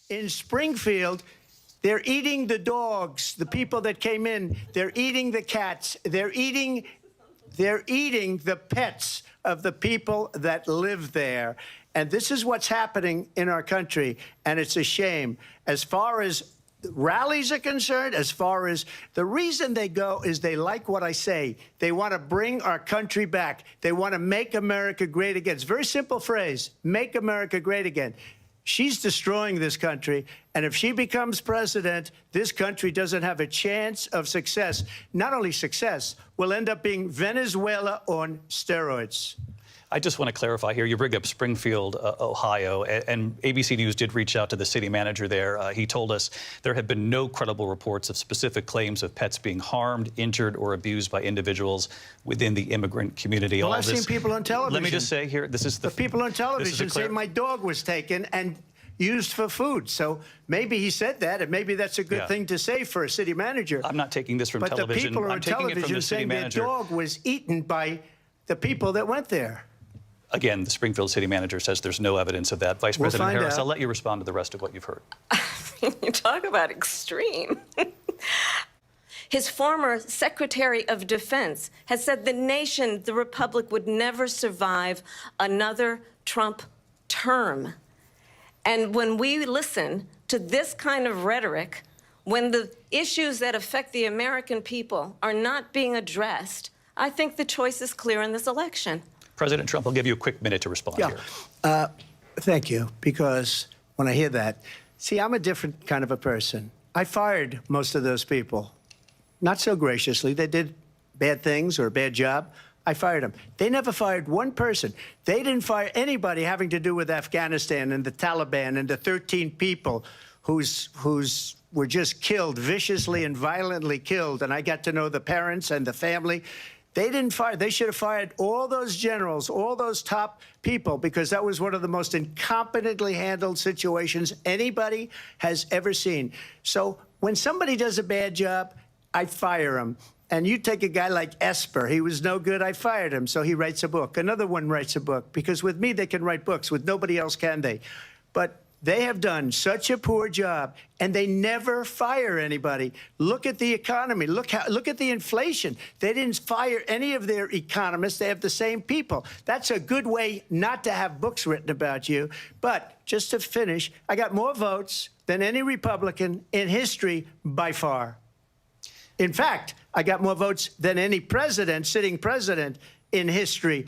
In Springfield, they're eating the dogs, the people that came in. They're eating the cats. They're eating the pets of the people that live there. And this is what's happening in our country, and it's a shame. As far as rallies are concerned, as far as the reason they go is they like what I say. They want to bring our country back. They want to make America great again. It's a very simple phrase, make America great again. She's destroying this country, and if she becomes president, this country doesn't have a chance of success. Not only success, we'll end up being Venezuela on steroids. I just want to clarify here. You bring up Springfield, Ohio, and ABC News did reach out to the city manager there. He told us there have been no credible reports of specific claims of pets being harmed, injured, or abused by individuals within the immigrant community. Well, I've seen people on television. Let me just say here, this is the people on television say my dog was taken and used for food. So maybe he said that, and maybe that's a good thing to say for a city manager. I'm not taking this from television. But the people I'm on taking it from television the city saying manager. their dog was eaten by the people that went there. Again, the Springfield city manager says there's no evidence of that. Vice President Harris, I'll let you respond to the rest of what you've heard. You talk about extreme. His former Secretary of Defense has said the nation, the Republic, would never survive another Trump term. And when we listen to this kind of rhetoric, when the issues that affect the American people are not being addressed, I think the choice is clear in this election. President Trump, I'll give you a quick minute to respond here. Thank you, because when I hear that, see, I'm a different kind of a person. I fired most of those people. Not so graciously. They did bad things or a bad job. I fired them. They never fired one person. They didn't fire anybody having to do with Afghanistan and the Taliban and the 13 people who's were just killed, viciously and violently killed. And I got to know the parents and the family. They didn't fire. They should have fired all those generals, all those top people, because that was one of the most incompetently handled situations anybody has ever seen. So when somebody does a bad job, I fire him. And you take a guy like Esper. He was no good. I fired him. So he writes a book. Another one writes a book. Because with me, they can write books. With nobody else can they. But they have done such a poor job, and they never fire anybody. Look at the economy. Look at the inflation. They didn't fire any of their economists. They have the same people. That's a good way not to have books written about you. But just to finish, I got more votes than any Republican in history by far. In fact, I got more votes than any president, sitting president, in history.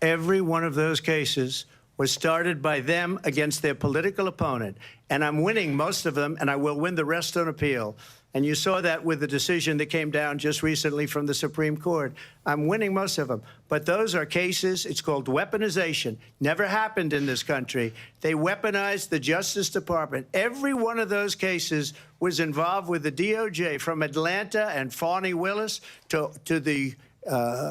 Every one of those cases was started by them against their political opponent. And I'm winning most of them, and I will win the rest on appeal. And you saw that with the decision that came down just recently from the Supreme Court. I'm winning most of them. But those are cases, it's called weaponization. Never happened in this country. They weaponized the Justice Department. Every one of those cases was involved with the DOJ, from Atlanta and Fani Willis to the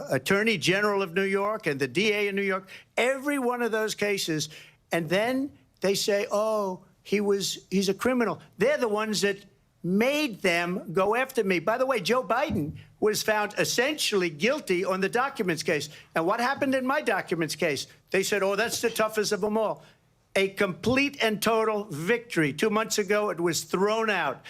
Attorney General of New York and the DA in New York. Every one of those cases. And then they say, oh, he's a criminal. They're the ones that made them go after me. By the way, Joe Biden was found essentially guilty on the documents case. And what happened in my documents case? They said, oh, that's the toughest of them all. A complete and total victory. 2 months ago, it was thrown out.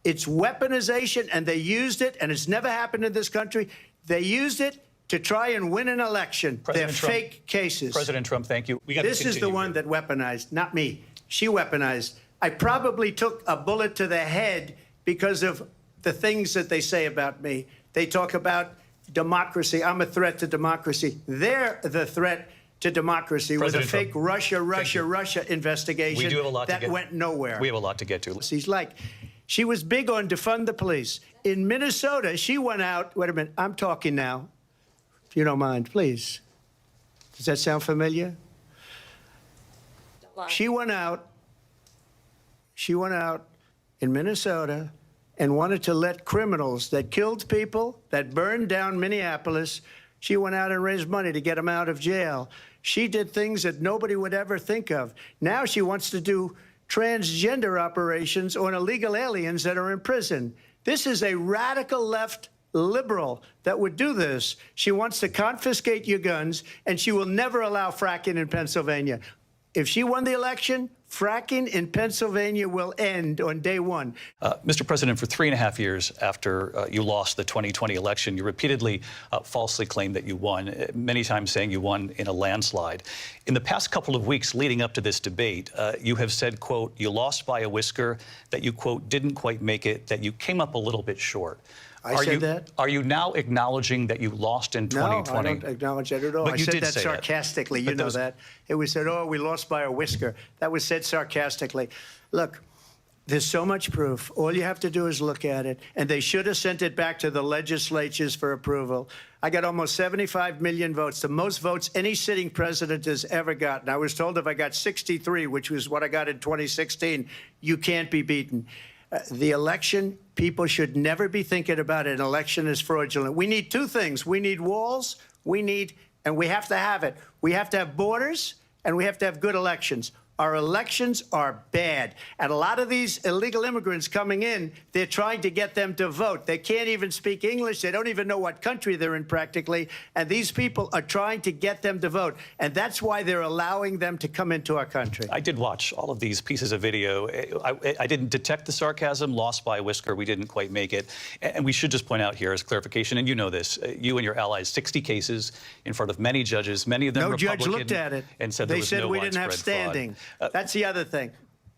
It's weaponization, and they used it, and it's never happened in this country. They used it to try and win an election. They're fake cases. President Trump, thank you. This is the one that weaponized, not me. She weaponized. I probably took a bullet to the head because of the things that they say about me. They talk about democracy. I'm a threat to democracy. They're the threat to democracy with a fake Russia investigation we do have a lot that went nowhere. We have a lot to get to. She's like, she was big on defund the police. In Minnesota, she went out. Wait a minute, I'm talking now. If you don't mind, please. Does that sound familiar? She went out in Minnesota and wanted to let criminals that killed people, that burned down Minneapolis, she went out and raised money to get them out of jail. She did things that nobody would ever think of. Now she wants to do transgender operations on illegal aliens that are in prison. This is a radical left liberal that would do this. She wants to confiscate your guns, and she will never allow fracking in Pennsylvania. If she won the election, Fracking in Pennsylvania will end on day one. Mr. President, for 3.5 years after you lost the 2020 election, you repeatedly falsely claimed that you won, many times saying you won in a landslide. In the past couple of weeks leading up to this debate, you have said, quote, you lost by a whisker, that you, quote, didn't quite make it, that you came up a little bit short. I said that? Are you now acknowledging that you lost in 2020? No, I don't acknowledge that at all. But I you said did that say sarcastically. That. You know that. It was said, oh, we lost by a whisker. That was said sarcastically. Look, there's so much proof. All you have to do is look at it. And they should have sent it back to the legislatures for approval. I got almost 75 million votes, the most votes any sitting president has ever gotten. I was told if I got 63, which was what I got in 2016, you can't be beaten. The election, people should never be thinking about an election as fraudulent. We need two things. We need walls, and we have to have it. We have to have borders, and we have to have good elections. Our elections are bad. And a lot of these illegal immigrants coming in, they're trying to get them to vote. They can't even speak English. They don't even know what country they're in practically. And these people are trying to get them to vote. And that's why they're allowing them to come into our country. I did watch all of these pieces of video. I didn't detect the sarcasm, lost by a whisker. We didn't quite make it. And we should just point out here as clarification, and you know this, you and your allies, 60 cases in front of many judges, many of them Republican. No judge looked at it. And said they there was said no we didn't have standing. Fraud. That's the other thing.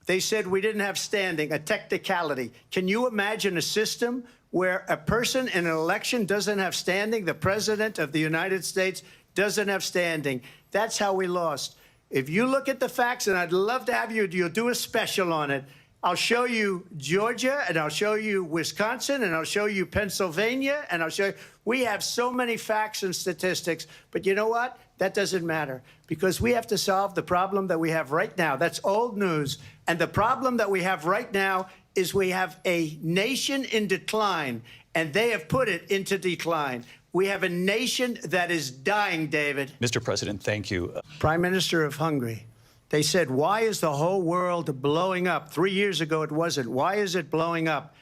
They said we didn't have standing, a technicality. Can you imagine a system where a person in an election doesn't have standing? The president of the United States doesn't have standing. That's how we lost. If you look at the facts, and I'd love to have you'll do a special on it. I'll show you Georgia, and I'll show you Wisconsin, and I'll show you Pennsylvania, and I'll show you. We have so many facts and statistics, but you know what? That doesn't matter, because we have to solve the problem that we have right now. That's old news. And the problem that we have right now is we have a nation in decline, and they have put it into decline. We have a nation that is dying, David. Mr. President, thank you. Prime Minister of Hungary. They said, why is the whole world blowing up? 3 years ago, it wasn't. Why is it blowing up?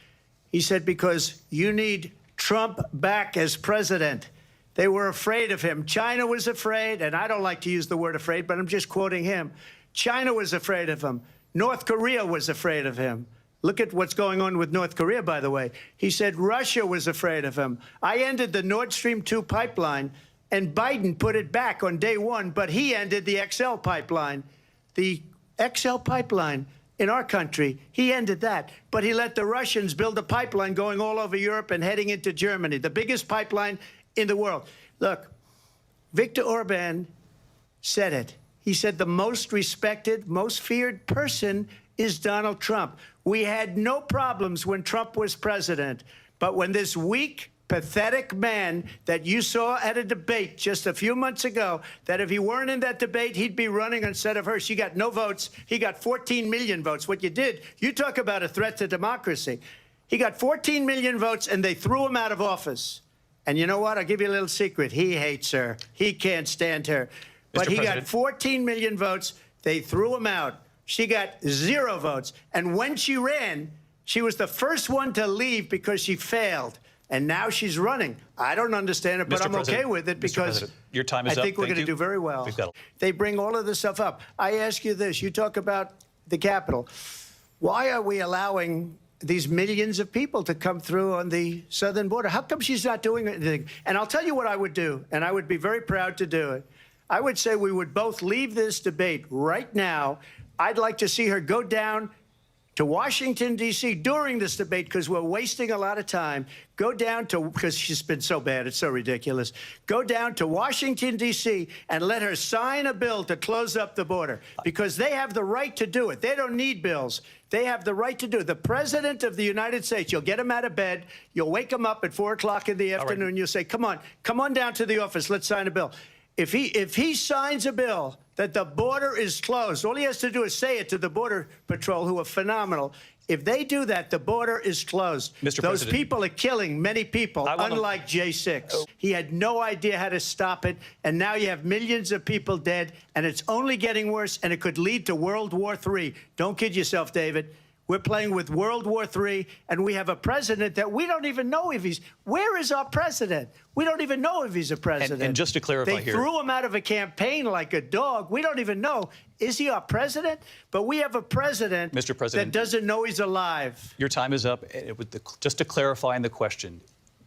He said, because you need Trump back as president. They were afraid of him. China was afraid, and I don't like to use the word afraid, but I'm just quoting him. China was afraid of him. North Korea was afraid of him. Look at what's going on with North Korea, by the way. He said Russia was afraid of him. I ended the Nord Stream 2 pipeline, and Biden put it back on day one, but he ended the XL pipeline. The XL pipeline in our country, he ended that. But he let the Russians build a pipeline going all over Europe and heading into Germany, the biggest pipeline in the world. Look, Viktor Orban said it. He said the most respected, most feared person is Donald Trump. We had no problems when Trump was president. But when this weak, pathetic man that you saw at a debate just a few months ago, that if he weren't in that debate, he'd be running instead of her. She got no votes. He got 14 million votes. What you did, you talk about a threat to democracy. He got 14 million votes, and they threw him out of office. And you know what? I'll give you a little secret. He hates her. He can't stand her. But he got 14 million votes. They threw him out. She got 0 votes. And when she ran, she was the first one to leave because she failed. And now she's running. I don't understand it, but I'm okay with it because your time is I think up. we're going to do very well. They bring all of this stuff up. I ask you this. You talk about the Capitol. Why are we allowing these millions of people to come through on the southern border? How come she's not doing anything? And I'll tell you what I would do, and I would be very proud to do it. I would say we would both leave this debate right now. I'd like to see her go down to Washington, D.C. during this debate, because we're wasting a lot of time. Go down to, because she's been so bad, it's so ridiculous. Go down to Washington, D.C. and let her sign a bill to close up the border, because they have the right to do it. They don't need bills. They have the right to do it. The President of the United States, you'll get him out of bed. You'll wake him up at 4 o'clock in the afternoon. You'll say, come on down to the office. Let's sign a bill. If he signs a bill that the border is closed, all he has to do is say it to the Border Patrol, who are phenomenal. If they do that, the border is closed. Those people are killing many people, unlike J6. He had no idea how to stop it, and now you have millions of people dead, and it's only getting worse, and it could lead to World War III. Don't kid yourself, David. We're playing with World War III, and we have a president that we don't even know if he's. Where is our president? We don't even know if he's a president. And just to clarify they here, threw him out of a campaign like a dog. We don't even know. Is he our president? But we have a president, Mr. President, that doesn't know he's alive. Your time is up. Just to clarify in the question,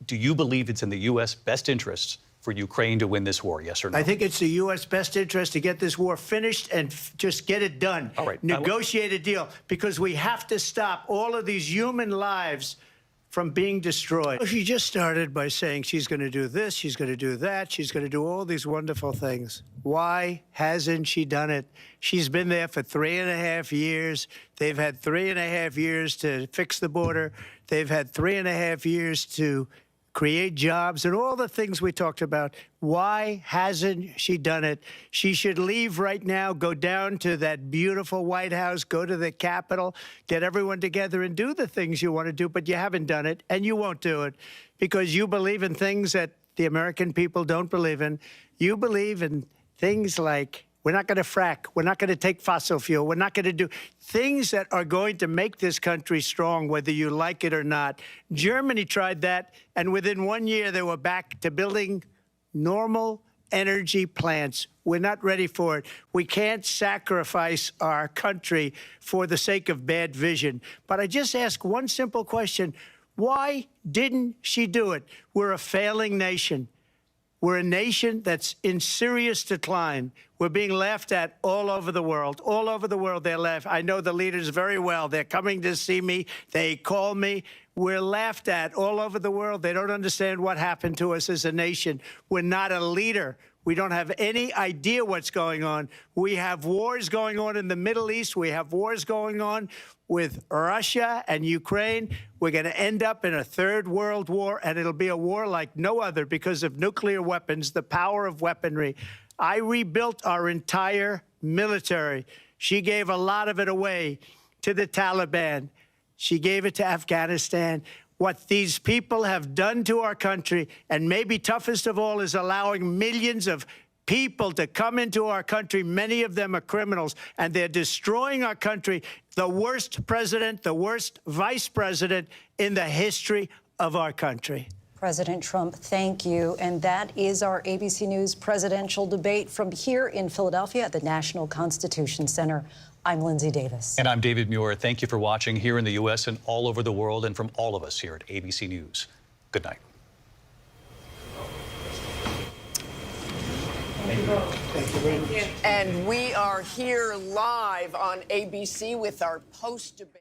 do you believe it's in the U.S. best interests for Ukraine to win this war, yes or no? I think it's the U.S. best interest to get this war finished and just get it done. All right. Negotiate a deal, because we have to stop all of these human lives from being destroyed. She just started by saying she's going to do this, she's going to do that, she's going to do all these wonderful things. Why hasn't she done it? She's been there for 3.5 years. They've had 3.5 years to fix the border. They've had 3.5 years to create jobs and all the things we talked about. Why hasn't she done it? She should leave right now, go down to that beautiful White House, go to the Capitol, get everyone together and do the things you want to do, but you haven't done it, and you won't do it because you believe in things that the American people don't believe in. You believe in things like, we're not going to frack. We're not going to take fossil fuel. We're not going to do things that are going to make this country strong, whether you like it or not. Germany tried that, and within 1 year, they were back to building normal energy plants. We're not ready for it. We can't sacrifice our country for the sake of bad vision. But I just ask one simple question. Why didn't she do it? We're a failing nation. We're a nation that's in serious decline. We're being laughed at all over the world. All over the world, they're laughed. I know the leaders very well. They're coming to see me. They call me. We're laughed at all over the world. They don't understand what happened to us as a nation. We're not a leader. We don't have any idea what's going on. We have wars going on in the Middle East. We have wars going on with Russia and Ukraine. We're going to end up in a third world war, and it'll be a war like no other because of nuclear weapons, the power of weaponry. I rebuilt our entire military. She gave a lot of it away to the Taliban. She gave it to Afghanistan. What these people have done to our country, and maybe toughest of all, is allowing millions of people to come into our country. Many of them are criminals, and they're destroying our country. The worst president, the worst vice president in the history of our country. President Trump, thank you. And that is our ABC News presidential debate from here in Philadelphia at the National Constitution Center. I'm Lindsay Davis. And I'm David Muir. Thank you for watching here in the U.S. and all over the world, and from all of us here at ABC News. Good night. And we are here live on ABC with our post-debate.